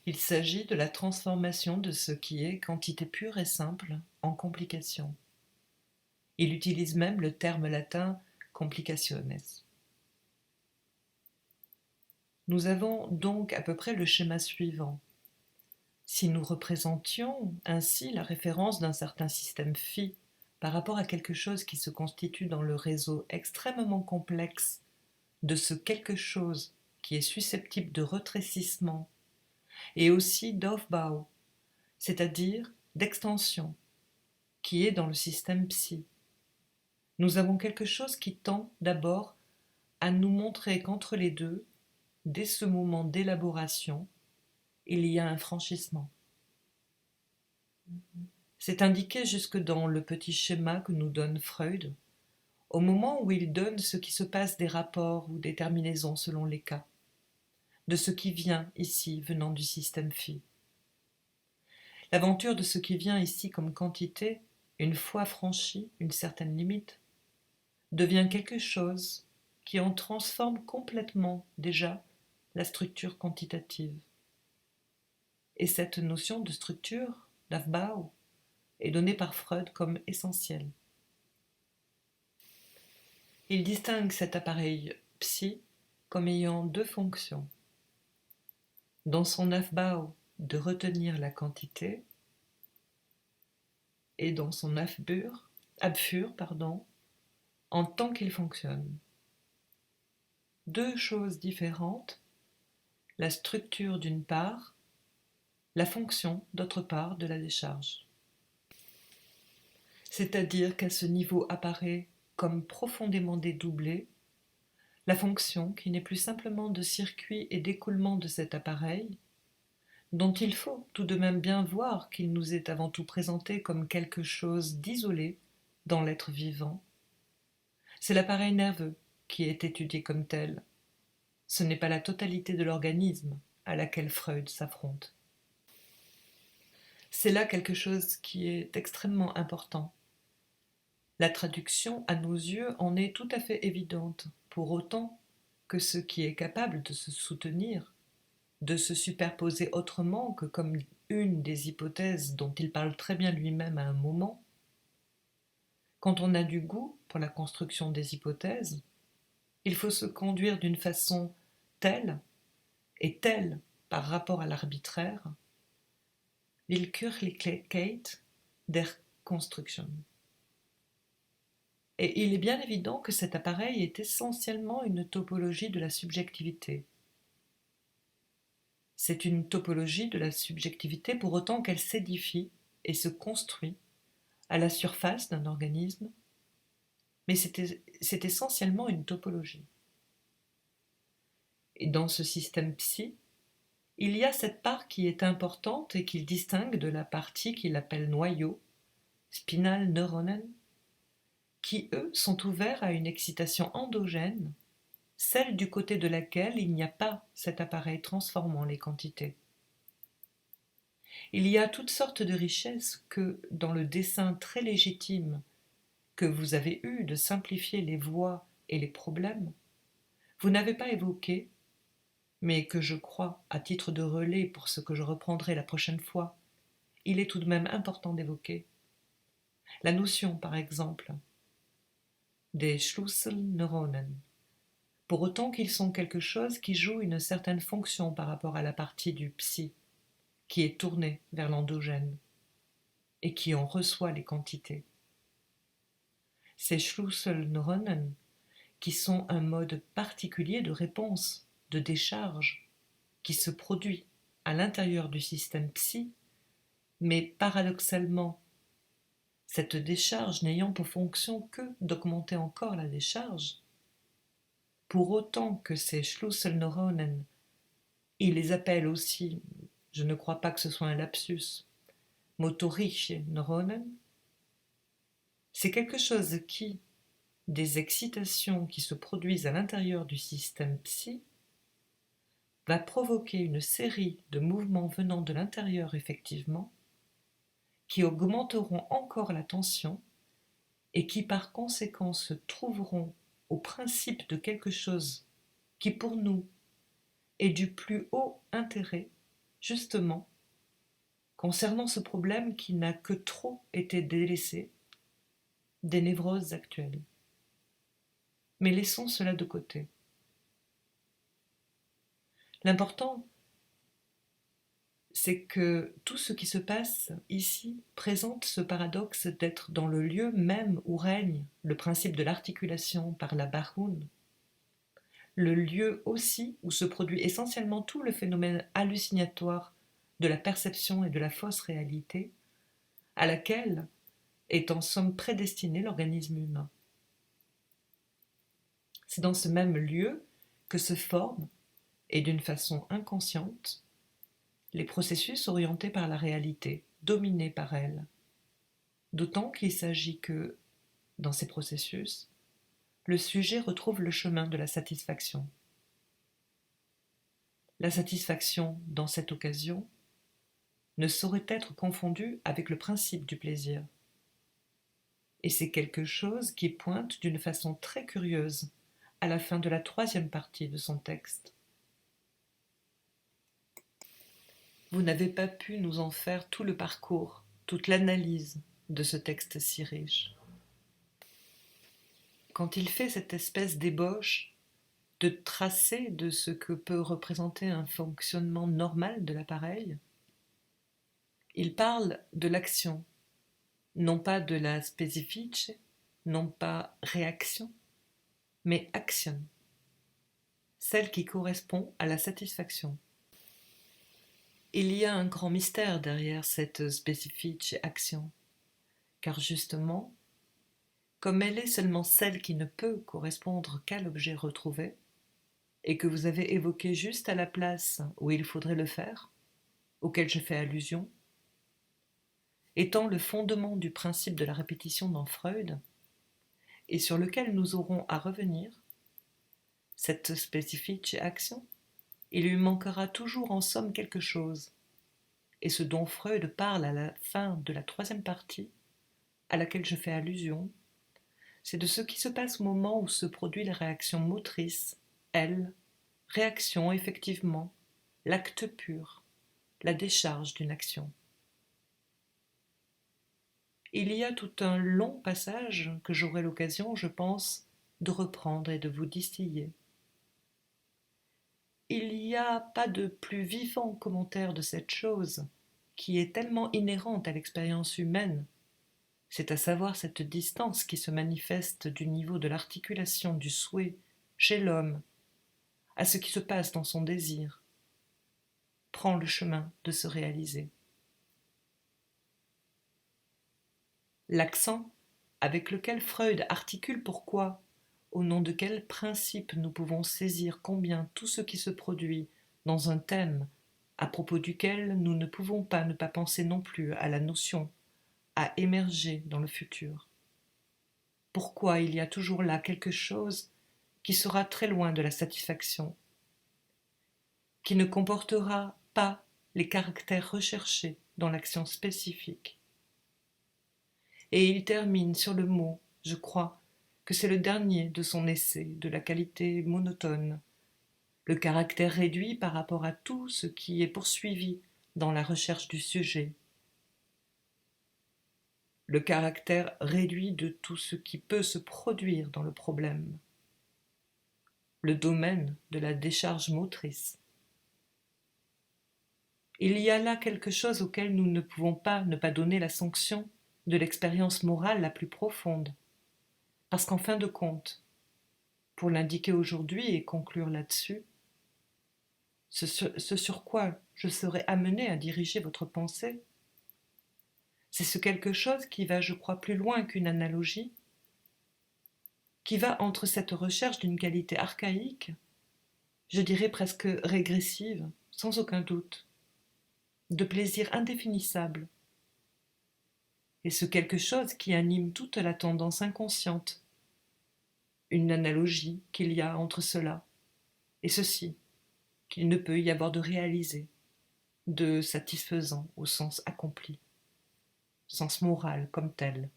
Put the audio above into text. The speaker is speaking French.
Il s'agit de la transformation de ce qui est quantité pure et simple en complication. Il utilise même le terme latin complicationes. Nous avons donc à peu près le schéma suivant. Si nous représentions ainsi la référence d'un certain système phi par rapport à quelque chose qui se constitue dans le réseau extrêmement complexe de ce quelque chose qui est susceptible de retrécissement et aussi d'Aufbau, c'est-à-dire d'extension, qui est dans le système psi. Nous avons quelque chose qui tend d'abord à nous montrer qu'entre les deux, dès ce moment d'élaboration, il y a un franchissement. C'est indiqué jusque dans le petit schéma que nous donne Freud, au moment où il donne ce qui se passe des rapports ou des terminaisons selon les cas, de ce qui vient ici venant du système phi. L'aventure de ce qui vient ici comme quantité, une fois franchie une certaine limite, devient quelque chose qui en transforme complètement déjà la structure quantitative. Et cette notion de structure, d'Aufbau, est donnée par Freud comme essentielle. Il distingue cet appareil psi comme ayant deux fonctions. Dans son Aufbau de retenir la quantité et dans son Abfur, en tant qu'il fonctionne. Deux choses différentes, la structure d'une part, la fonction d'autre part de la décharge. C'est-à-dire qu'à ce niveau apparaît comme profondément dédoublée la fonction qui n'est plus simplement de circuit et d'écoulement de cet appareil, dont il faut tout de même bien voir qu'il nous est avant tout présenté comme quelque chose d'isolé dans l'être vivant. C'est l'appareil nerveux qui est étudié comme tel. Ce n'est pas la totalité de l'organisme à laquelle Freud s'affronte. C'est là quelque chose qui est extrêmement important. La traduction, à nos yeux, en est tout à fait évidente, pour autant que ce qui est capable de se soutenir, de se superposer autrement que comme une des hypothèses dont il parle très bien lui-même à un moment, quand on a du goût pour la construction des hypothèses, il faut se conduire d'une façon telle et telle par rapport à l'arbitraire, Willkürlichkeit der Konstruktion. Et il est bien évident que cet appareil est essentiellement une topologie de la subjectivité. C'est une topologie de la subjectivité pour autant qu'elle s'édifie et se construit à la surface d'un organisme, mais c'est essentiellement une topologie. Et dans ce système psi, il y a cette part qui est importante et qu'il distingue de la partie qu'il appelle noyau, spinal neuronen, qui, eux, sont ouverts à une excitation endogène, celle du côté de laquelle il n'y a pas cet appareil transformant les quantités. Il y a toutes sortes de richesses que, dans le dessein très légitime que vous avez eu de simplifier les voies et les problèmes, vous n'avez pas évoqué, mais que je crois, à titre de relais pour ce que je reprendrai la prochaine fois, il est tout de même important d'évoquer. La notion, par exemple, des Schlüsselneuronen, pour autant qu'ils sont quelque chose qui joue une certaine fonction par rapport à la partie du psi, qui est tournée vers l'endogène, et qui en reçoit les quantités. Ces Schlüsselneuronen, qui sont un mode particulier de réponse, de décharge, qui se produit à l'intérieur du système psi, mais paradoxalement, cette décharge n'ayant pour fonction que d'augmenter encore la décharge, pour autant que ces Schlüsselneuronen, il les appelle aussi, je ne crois pas que ce soit un lapsus, motorische Neuronen, c'est quelque chose qui, des excitations qui se produisent à l'intérieur du système psi, va provoquer une série de mouvements venant de l'intérieur effectivement, qui augmenteront encore la tension et qui par conséquent se trouveront au principe de quelque chose qui pour nous est du plus haut intérêt justement, concernant ce problème qui n'a que trop été délaissé, des névroses actuelles. Mais laissons cela de côté. L'important, c'est que tout ce qui se passe ici présente ce paradoxe d'être dans le lieu même où règne le principe de l'articulation par la Bahoun, le lieu aussi où se produit essentiellement tout le phénomène hallucinatoire de la perception et de la fausse réalité, à laquelle est en somme prédestiné l'organisme humain. C'est dans ce même lieu que se forment, et d'une façon inconsciente, les processus orientés par la réalité, dominés par elle. D'autant qu'il s'agit que, dans ces processus, le sujet retrouve le chemin de la satisfaction. La satisfaction, dans cette occasion, ne saurait être confondue avec le principe du plaisir. Et c'est quelque chose qui pointe d'une façon très curieuse à la fin de la 3e partie de son texte. Vous n'avez pas pu nous en faire tout le parcours, toute l'analyse de ce texte si riche. Quand il fait cette espèce d'ébauche de tracé de ce que peut représenter un fonctionnement normal de l'appareil, il parle de l'action, non pas de la specifice, non pas réaction, mais action, celle qui correspond à la satisfaction. Il y a un grand mystère derrière cette specifice action, car justement, comme elle est seulement celle qui ne peut correspondre qu'à l'objet retrouvé, et que vous avez évoqué juste à la place où il faudrait le faire, auquel je fais allusion, étant le fondement du principe de la répétition dans Freud, et sur lequel nous aurons à revenir, cette specifique action, il lui manquera toujours en somme quelque chose, et ce dont Freud parle à la fin de la 3e partie, à laquelle je fais allusion, c'est de ce qui se passe au moment où se produit la réaction motrice, elle, réaction effectivement, l'acte pur, la décharge d'une action. Il y a tout un long passage que j'aurai l'occasion, je pense, de reprendre et de vous distiller. Il n'y a pas de plus vivant commentaire de cette chose, qui est tellement inhérente à l'expérience humaine, c'est à savoir cette distance qui se manifeste du niveau de l'articulation du souhait chez l'homme à ce qui se passe dans son désir, prend le chemin de se réaliser. L'accent avec lequel Freud articule pourquoi, au nom de quel principe nous pouvons saisir combien tout ce qui se produit dans un thème à propos duquel nous ne pouvons pas ne pas penser non plus à la notion à émerger dans le futur. Pourquoi il y a toujours là quelque chose qui sera très loin de la satisfaction, qui ne comportera pas les caractères recherchés dans l'action spécifique. Et il termine sur le mot, je crois, que c'est le dernier de son essai de la qualité monotone, le caractère réduit par rapport à tout ce qui est poursuivi dans la recherche du sujet, le caractère réduit de tout ce qui peut se produire dans le problème, le domaine de la décharge motrice. Il y a là quelque chose auquel nous ne pouvons pas ne pas donner la sanction de l'expérience morale la plus profonde, parce qu'en fin de compte, pour l'indiquer aujourd'hui et conclure là-dessus, ce sur quoi je serai amené à diriger votre pensée, c'est ce quelque chose qui va, je crois, plus loin qu'une analogie, qui va entre cette recherche d'une qualité archaïque, je dirais presque régressive, sans aucun doute, de plaisir indéfinissable, et ce quelque chose qui anime toute la tendance inconsciente, une analogie qu'il y a entre cela et ceci, qu'il ne peut y avoir de réalisé, de satisfaisant au sens accompli, sens moral comme tel.